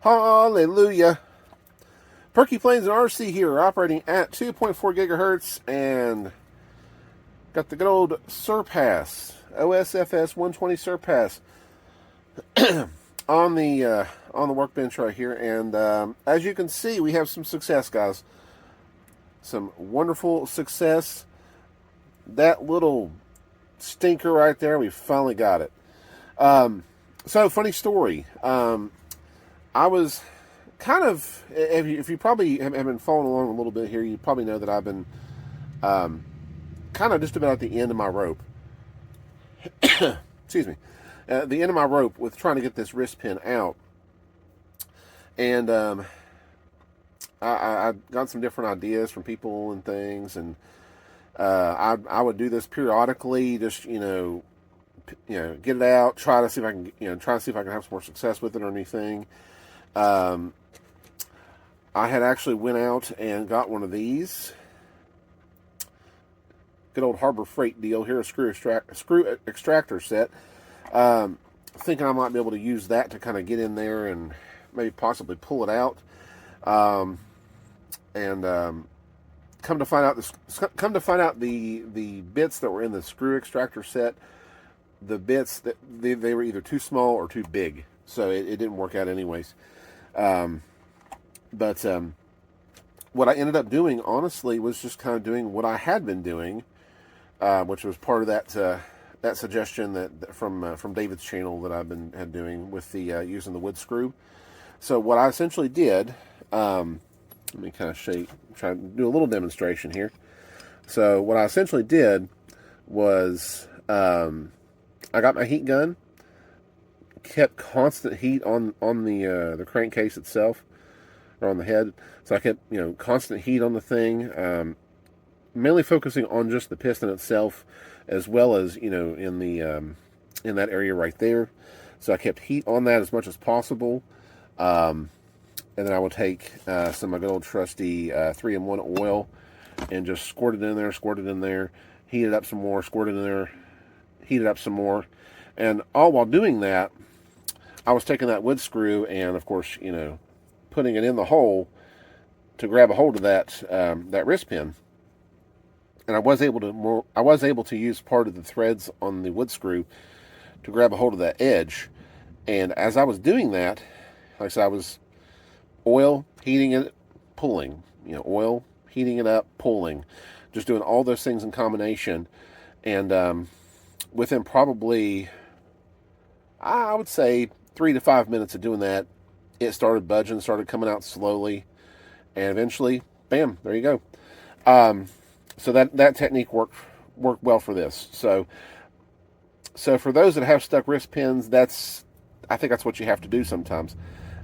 Hallelujah. Perky Plains and RC here, operating at 2.4 gigahertz, and got the good old Surpass, OSFS 120 Surpass on the workbench right here. And as you can see, we have some success, guys. Some wonderful success. That little stinker right there, we finally got it. So, funny story. I was kind of, if you probably have been following along a little bit here, you probably know that I've been kind of just about at the end of my rope. Excuse me. The end of my rope with trying to get this wrist pin out. And I got some different ideas from people and things, and I would do this periodically, just get it out, try to see if I can have some more success with it or anything. I had actually went out and got one of these. Good old Harbor Freight deal here, a screw extractor set. Thinking I might be able to use that to kind of get in there and maybe possibly pull it out. Come to find out, the bits that were in the screw extractor set, the bits that they were either too small or too big, so it didn't work out anyways. But what I ended up doing, honestly, was just kind of doing what I had been doing, which was part of that suggestion that from David's channel that I've been doing with the using the wood screw. So what I essentially did, let me kind of try to do a little demonstration here. So what I essentially did was I got my heat gun, kept constant heat on the crankcase itself, or on the head. So I kept constant heat on the thing, mainly focusing on just the piston itself, as well as in that area right there. So I kept heat on that as much as possible, and then I would take some of my good old trusty 3-in-1 oil and just squirt it in there, heat it up some more, squirt it in there, heat it up some more, and all while doing that, I was taking that wood screw and, of course, putting it in the hole to grab a hold of that wrist pin. And I was able to use part of the threads on the wood screw to grab a hold of that edge. And as I was doing that, like I said, I was oil, heating it, pulling. Oil, heating it up, pulling. Just doing all those things in combination. And within probably, I would say, 3 to 5 minutes of doing that, it started budging, started coming out slowly, and eventually, bam, there you go. So that technique worked well for this. So for those that have stuck wrist pins, I think that's what you have to do sometimes.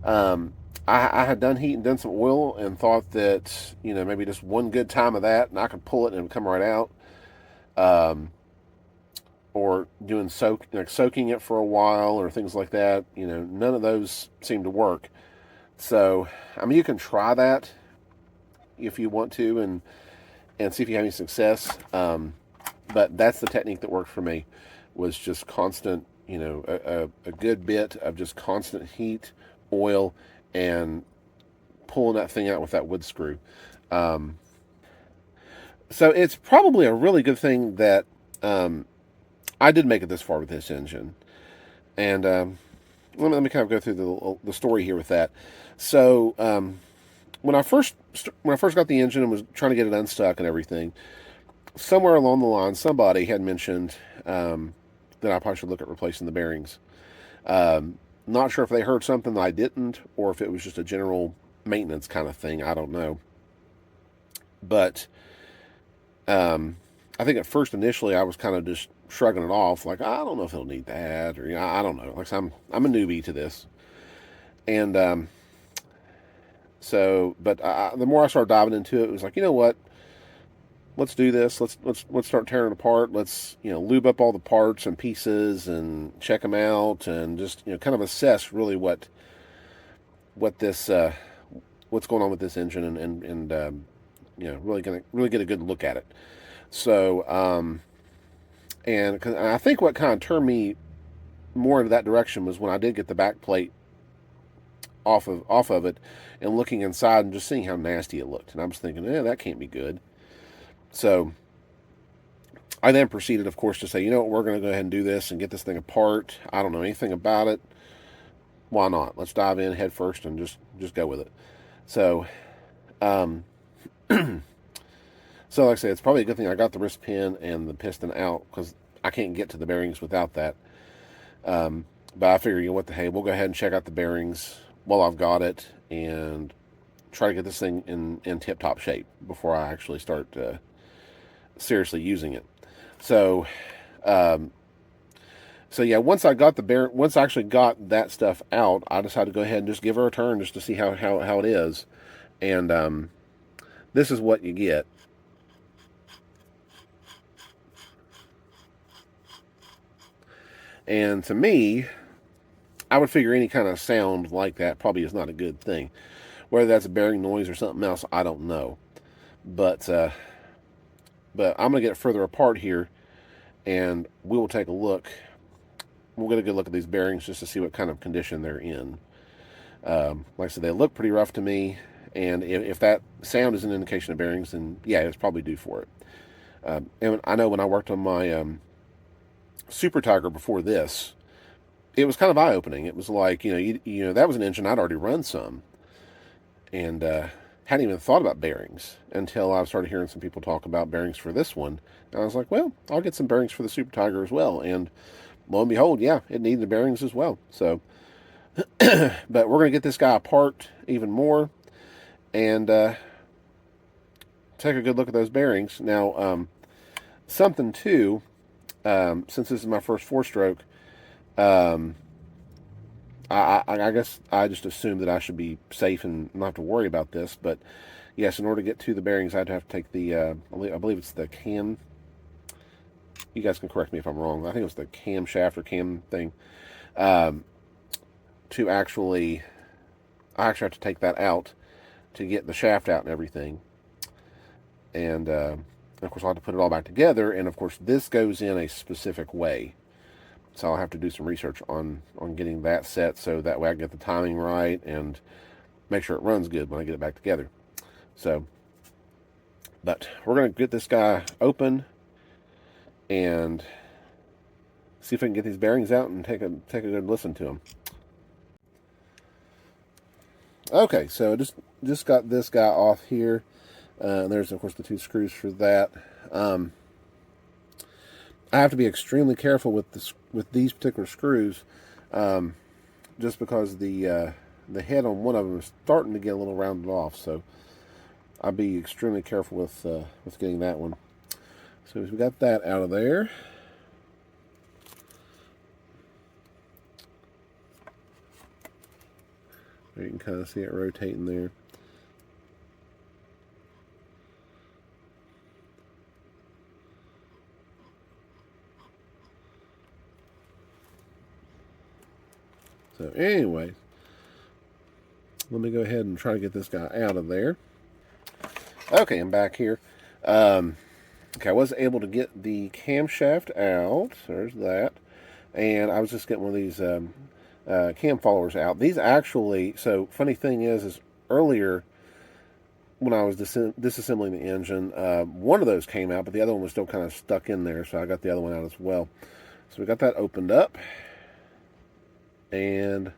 I had done heat and done some oil and thought that maybe just one good time of that and I could pull it and it would come right out. Or doing soaking it for a while or things like that. None of those seem to work. So you can try that if you want to and see if you have any success. But that's the technique that worked for me, was just constant, a good bit of just constant heat, oil, and pulling that thing out with that wood screw. So it's probably a really good thing that I did make it this far with this engine. And let me kind of go through the story here with that. So when I first got the engine and was trying to get it unstuck and everything, somewhere along the line, somebody had mentioned that I probably should look at replacing the bearings. Not sure if they heard something that I didn't, or if it was just a general maintenance kind of thing. I don't know. But I think at first, initially, I was kind of just shrugging it off, like, I don't know if he'll need that, or I don't know. Like, I'm a newbie to this, and but the more I started diving into it, it was like, you know what? Let's do this. Let's start tearing it apart. Let's lube up all the parts and pieces and check them out, and just kind of assess really what's going on with this engine, and really get a good look at it. So and I think what kind of turned me more into that direction was when I did get the back plate off of it and looking inside and just seeing how nasty it looked. And I was thinking, that can't be good. So I then proceeded, of course, to say, you know what, we're going to go ahead and do this and get this thing apart. I don't know anything about it. Why not? Let's dive in head first and just go with it. So, so like I said, it's probably a good thing I got the wrist pin and the piston out, because I can't get to the bearings without that. But I figure, you know what, hey, we'll go ahead and check out the bearings while I've got it and try to get this thing in tip-top shape before I actually start seriously using it. So, so yeah, once I actually got that stuff out, I decided to go ahead and just give her a turn just to see how it is. And this is what you get. And to me, I would figure any kind of sound like that probably is not a good thing. Whether that's a bearing noise or something else, I don't know. But I'm going to get it further apart here, and we will take a look. We'll get a good look at these bearings just to see what kind of condition they're in. Like I said, they look pretty rough to me, and if that sound is an indication of bearings, then yeah, it's probably due for it. And I know when I worked on my Super Tiger before this, it was kind of eye-opening. It was like, you know, that was an engine I'd already run some, and hadn't even thought about bearings until I started hearing some people talk about bearings for this one. And I was like, well, I'll get some bearings for the Super Tiger as well. And lo and behold, yeah, it needed the bearings as well. So, but we're going to get this guy apart even more and take a good look at those bearings. Now, something too, since this is my first four-stroke, I guess I just assumed that I should be safe and not have to worry about this. But yes, in order to get to the bearings, I'd have to take the, I believe it's the cam. You guys can correct me if I'm wrong. I think it was the cam shaft or cam thing. To actually, I actually have to take that out to get the shaft out and everything. And of course, I'll have to put it all back together. And of course, this goes in a specific way. So I'll have to do some research on getting that set, so that way I get the timing right and make sure it runs good when I get it back together. So, but we're going to get this guy open and see if we can get these bearings out and take a good listen to them. Okay, so just got this guy off here. There's of course the two screws for that. I have to be extremely careful with these particular screws, just because the head on one of them is starting to get a little rounded off. So I'll be extremely careful with getting that one. So we got that out of there. You can kind of see it rotating there. So anyway, let me go ahead and try to get this guy out of there. Okay, I'm back here. Okay, I was able to get the camshaft out. There's that. And I was just getting one of these cam followers out. These actually, so funny thing is earlier when I was disassembling the engine, one of those came out, but the other one was still kind of stuck in there, so I got the other one out as well. So we got that opened up. And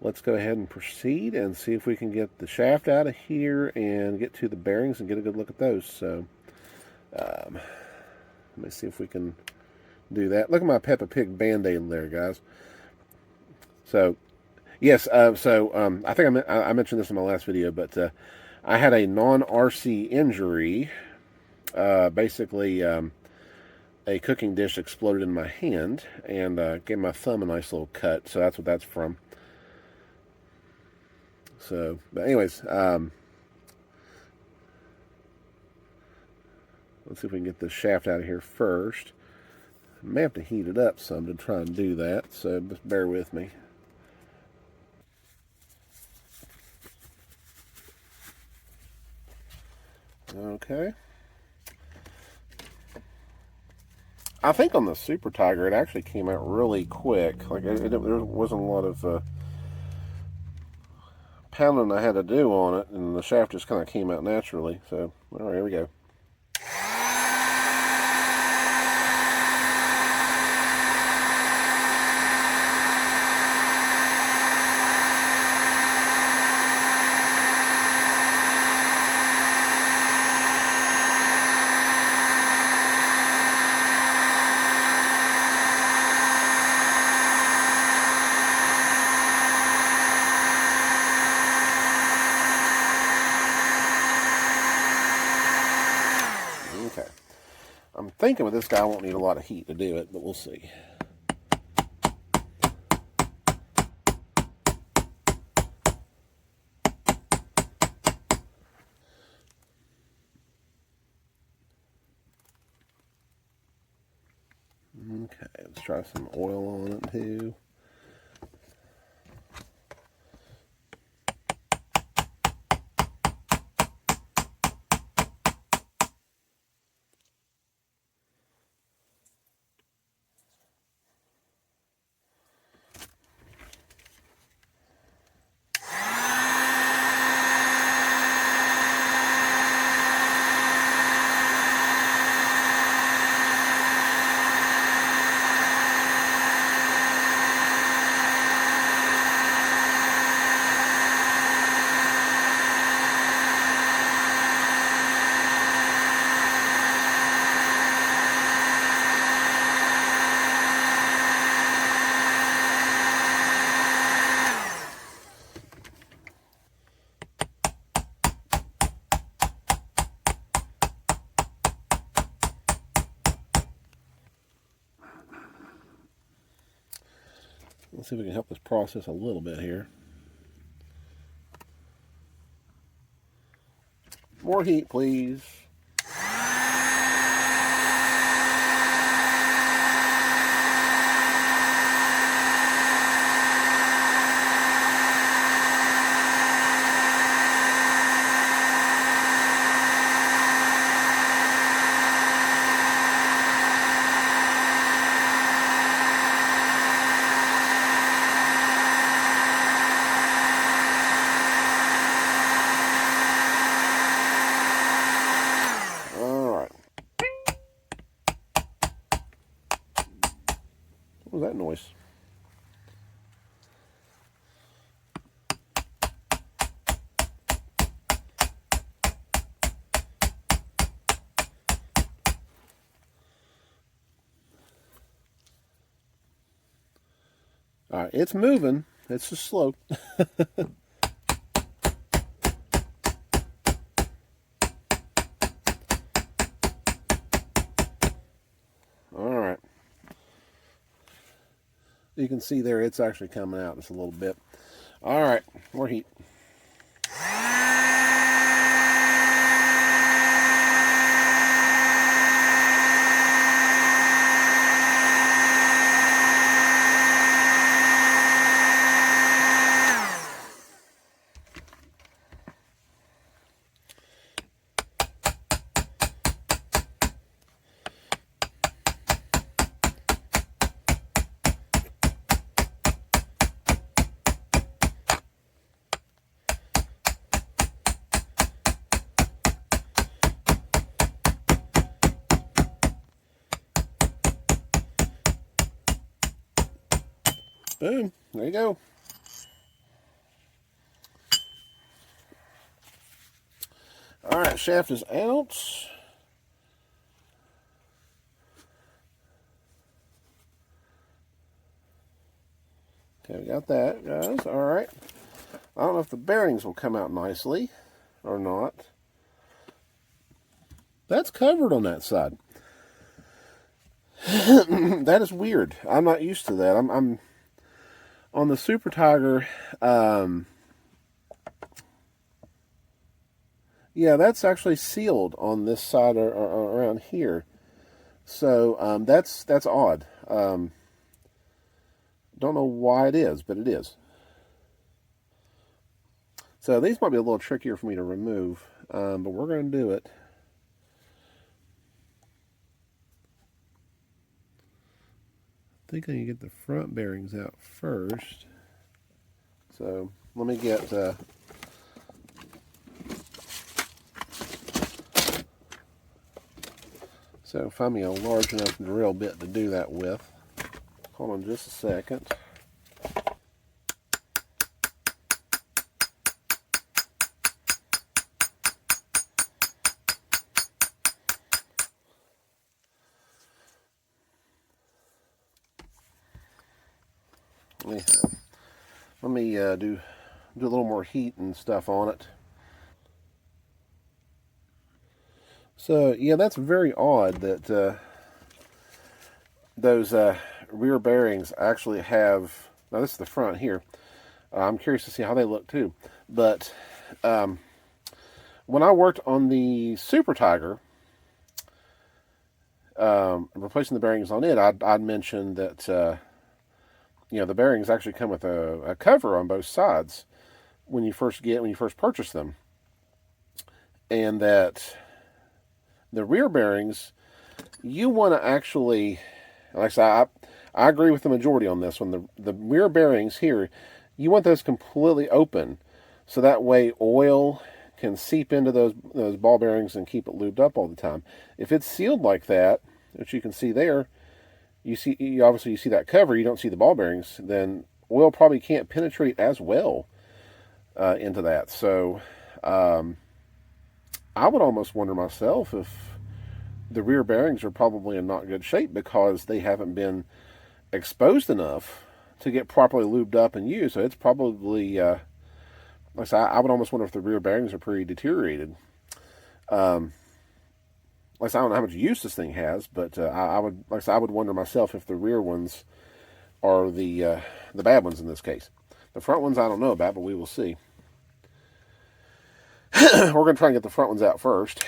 let's go ahead and proceed and see if we can get the shaft out of here and get to the bearings and get a good look at those. So let me see if we can do that. Look at my Peppa Pig Band-Aid there, guys. So yes, I think I mentioned this in my last video, but I had a non-RC injury. Basically, a cooking dish exploded in my hand and gave my thumb a nice little cut. So that's what that's from. So, but anyways, let's see if we can get the shaft out of here first. I may have to heat it up some to try and do that, so just bear with me. Okay. I think on the Super Tiger, it actually came out really quick. Like, there wasn't a lot of pounding I had to do on it, and the shaft just kind of came out naturally. So, all right, here we go. Okay. I'm thinking with this guy I won't need a lot of heat to do it, but we'll see. Okay, let's try some oil on it too. Let's see if we can help this process a little bit here. More heat, please. What was that noise? All right, it's moving. It's just slow. All right. You can see there it's actually coming out just a little bit. All right, more heat. Boom, there you go. All right, shaft is out. Okay, we got that, guys. All right. I don't know if the bearings will come out nicely or not. That's covered on that side. That is weird. I'm not used to that. I'm on the Super Tiger. Yeah, that's actually sealed on this side or around here. So that's odd. Don't know why it is, but it is. So these might be a little trickier for me to remove, but we're going to do it. I think I can get the front bearings out first. So let me get So find me a large enough drill bit to do that with. Hold on just a second. Anyhow, let me do a little more heat and stuff on it. So yeah, that's very odd that those rear bearings actually have. Now this is the front here. I'm curious to see how they look too. But when I worked on the Super Tiger, replacing the bearings on it, I'd mentioned that the bearings actually come with a cover on both sides when you first purchase them, and that the rear bearings, you want to actually, like I said, I agree with the majority on this one. The rear bearings here, you want those completely open, so that way oil can seep into those ball bearings and keep it lubed up all the time. If it's sealed like that, which you can see there, you obviously see that cover, you don't see the ball bearings, then oil probably can't penetrate as well into that. So I would almost wonder myself if the rear bearings are probably in not good shape because they haven't been exposed enough to get properly lubed up and used. So it's probably, like I said, I would almost wonder if the rear bearings are pretty deteriorated. Like I said, I don't know how much use this thing has, but I would wonder myself if the rear ones are the bad ones in this case. The front ones I don't know about, but we will see. We're going to try and get the front ones out first.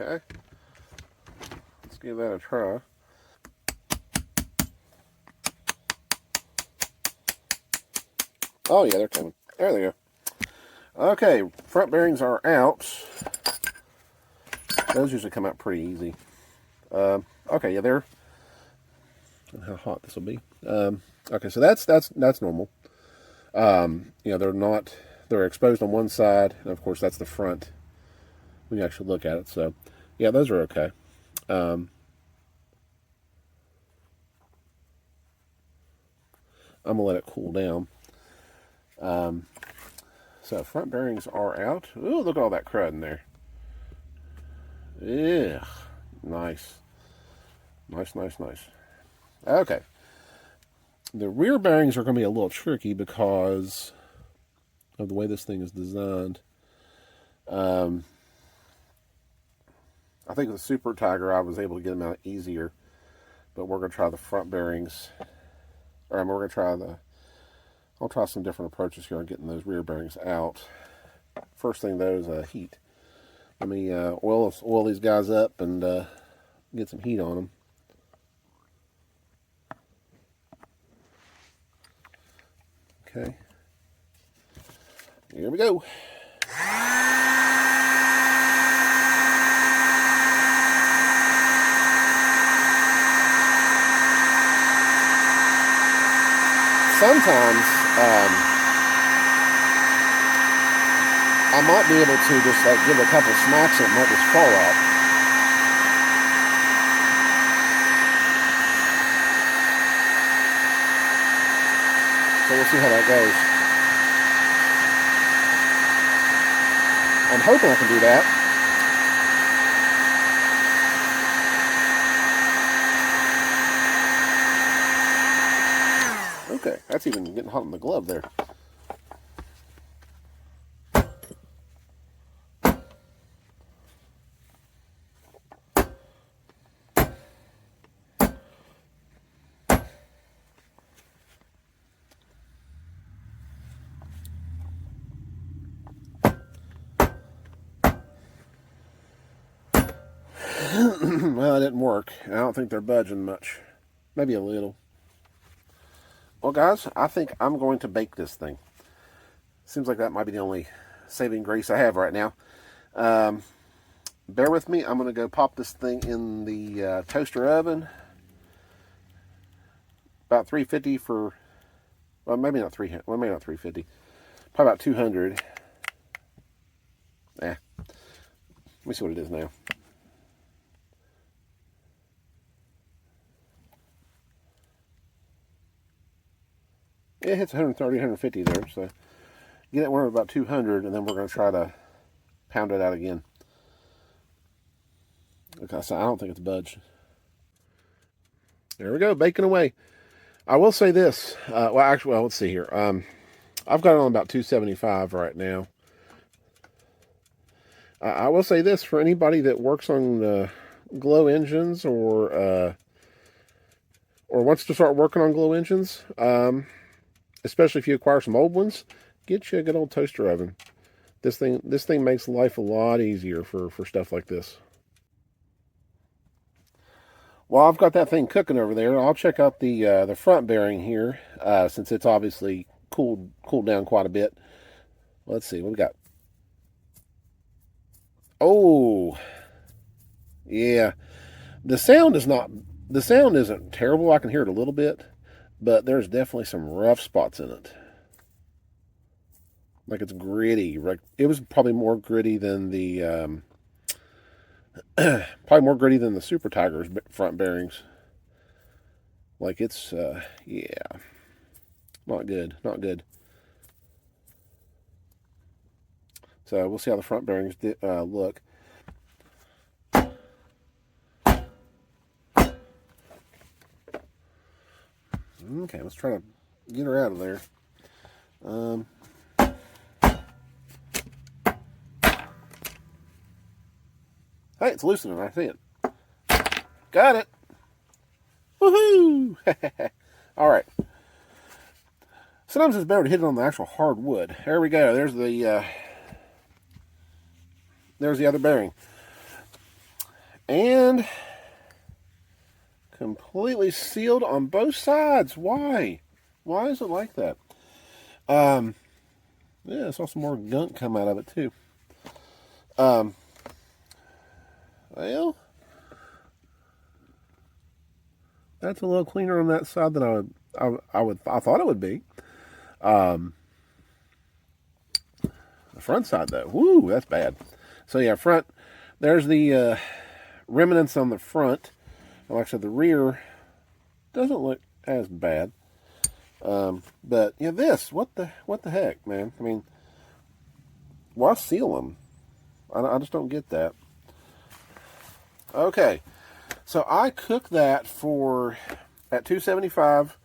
Okay, let's give that a try. Oh yeah, they're coming. There they go. Okay, front bearings are out. Those usually come out pretty easy. Okay, yeah, they're. How hot this will be. Okay, so that's normal. They're exposed on one side, and of course that's the front when you actually look at it. So, yeah, those are okay. I'm gonna let it cool down. So front bearings are out. Ooh, look at all that crud in there. Yeah, nice. Nice. Okay. The rear bearings are going to be a little tricky because of the way this thing is designed. I think with the Super Tiger, I was able to get them out easier, but we're going to try the front bearings. I'll try some different approaches here on getting those rear bearings out. First thing though is heat. Let me oil these guys up and get some heat on them. Okay. Here we go. Sometimes I might be able to just like give a couple smacks and it might just fall out. So we'll see how that goes. I'm hoping I can do that. Okay, that's even getting hot in the glove there. Well, it didn't work. I don't think they're budging much. Maybe a little. Well, guys, I think I'm going to bake this thing. Seems like that might be the only saving grace I have right now. Bear with me. I'm going to go pop this thing in the toaster oven. About 350 for, well, maybe not 300. Well, maybe not 350. Probably about 200. Let me see what it is now. It hits 130, 150 there. So get it one at about 200, and then we're going to try to pound it out again. Okay, so I don't think it's budged. There we go, baking away. I will say this. Well, let's see here. I've got it on about 275 right now. I will say this, for anybody that works on glow engines or wants to start working on glow engines, especially if you acquire some old ones, get you a good old toaster oven. This thing makes life a lot easier for stuff like this. Well, I've got that thing cooking over there. I'll check out the front bearing here, since it's obviously cooled down quite a bit. Let's see what we got. Oh, yeah. The sound isn't terrible. I can hear it a little bit, but there's definitely some rough spots in it. Like it's gritty. It was probably more gritty than the Super Tiger's front bearings. Like it's yeah, not good, not good. So we'll see how the front bearings look. Okay, let's try to get her out of there. Hey, it's loosening. I see it. Got it. Woohoo! All right. Sometimes it's better to hit it on the actual hard wood. There we go. There's the other bearing. And completely sealed on both sides. Why? Why is it like that? Yeah, I saw some more gunk come out of it too. Well, that's a little cleaner on that side than I thought it would be. The front side though, woo, that's bad. So yeah, front. There's the remnants on the front. Like I said, the rear doesn't look as bad. But yeah, what the heck, man? I mean, why seal them? I just don't get that. Okay, so I cooked that at 275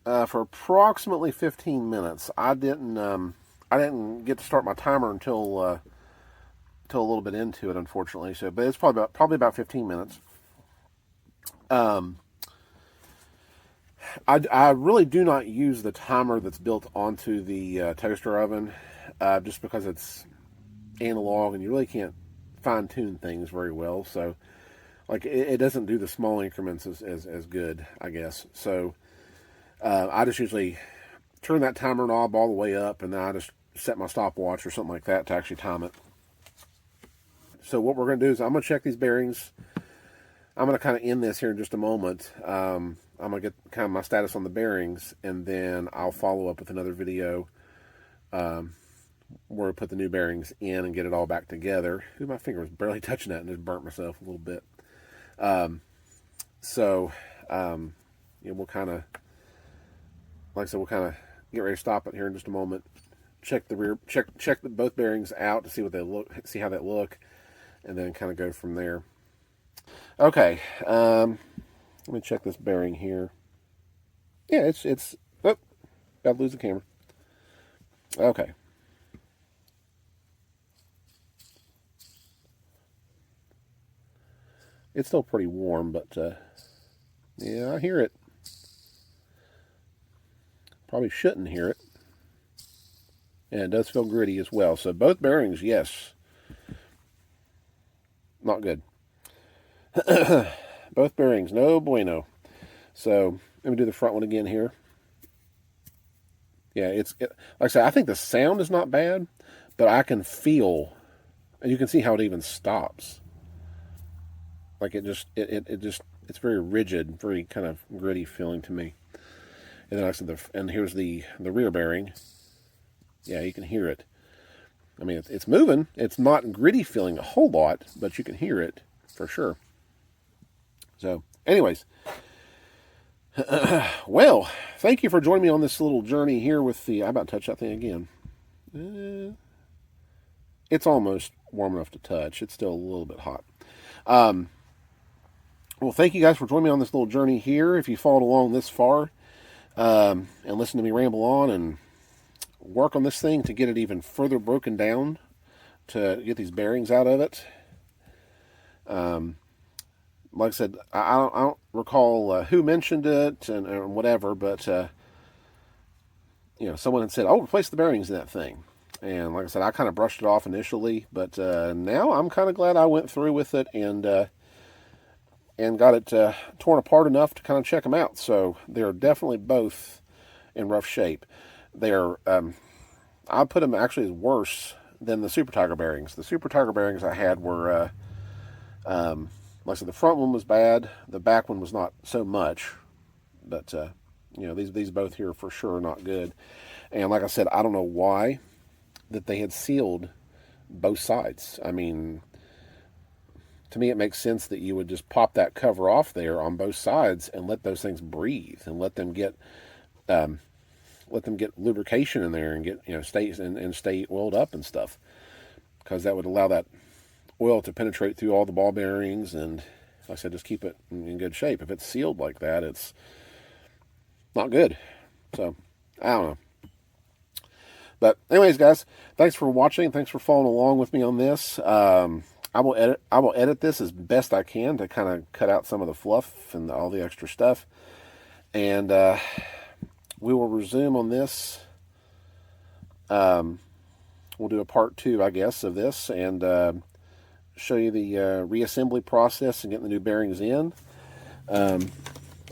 for approximately 15 minutes. I didn't get to start my timer until a little bit into it, unfortunately. So, but it's probably about 15 minutes. I really do not use the timer that's built onto the toaster oven, just because it's analog and you really can't fine-tune things very well. So, like, it doesn't do the small increments as good, I guess. So, I just usually turn that timer knob all the way up, and then I just set my stopwatch or something like that to actually time it. So what we're going to do is I'm going to check these bearings. I'm going to kind of end this here in just a moment. I'm going to get kind of my status on the bearings, and then I'll follow up with another video where I put the new bearings in and get it all back together. Ooh, my finger was barely touching that and just burnt myself a little bit. Yeah, we'll kind of, like I said, we'll kind of get ready to stop it here in just a moment. Check the rear, check both bearings out to see what they look, see how they look, and then kind of go from there. Okay, let me check this bearing here. Yeah, it's oh, about to lose the camera. Okay. It's still pretty warm, but yeah, I hear it. Probably shouldn't hear it. And it does feel gritty as well. So both bearings, yes. Not good. Both bearings, no bueno. So let me do the front one again here. Yeah, like I said, I think the sound is not bad, but I can feel, and you can see how it even stops. Like it just, it's very rigid, very kind of gritty feeling to me. And then like I said, and here's the rear bearing. Yeah, you can hear it. I mean, it's moving. It's not gritty feeling a whole lot, but you can hear it for sure. So, anyways, well, thank you for joining me on this little journey here with the. I about to touch that thing again. It's almost warm enough to touch. It's still a little bit hot. Well, thank you guys for joining me on this little journey here. If you followed along this far and listen to me ramble on and work on this thing to get it even further broken down to get these bearings out of it. Like I said, I don't recall who mentioned it and whatever, but you know, someone had said, "Oh, replace the bearings in that thing." And like I said, I kind of brushed it off initially, but now I'm kind of glad I went through with it and got it torn apart enough to kind of check them out. So they're definitely both in rough shape. They're I put them actually as worse than the Super Tiger bearings. The Super Tiger bearings I had were like I said, the front one was bad. The back one was not so much, but you know, these both here for sure are not good. And like I said, I don't know why that they had sealed both sides. I mean, to me, it makes sense that you would just pop that cover off there on both sides and let those things breathe and let them get lubrication in there and get, you know, stay oiled up and stuff, because that would allow that oil to penetrate through all the ball bearings and, like I said, just keep it in good shape. If it's sealed like that, it's not good. So I don't know. But anyways, guys, thanks for watching. Thanks for following along with me on this. I will edit this as best I can to kind of cut out some of the fluff and all the extra stuff. And we will resume on this. We'll do a part 2, I guess, of this and show you the reassembly process and getting the new bearings in. I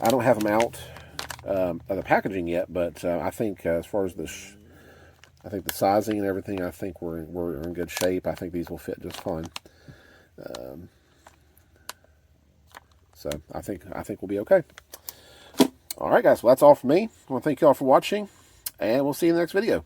don't have them out of the packaging yet, but I think as far as I think the sizing and everything, I think we're in good shape. I think these will fit just fine. So I think we'll be okay. All right, guys. Well, that's all from me. I want to thank you all for watching, and we'll see you in the next video.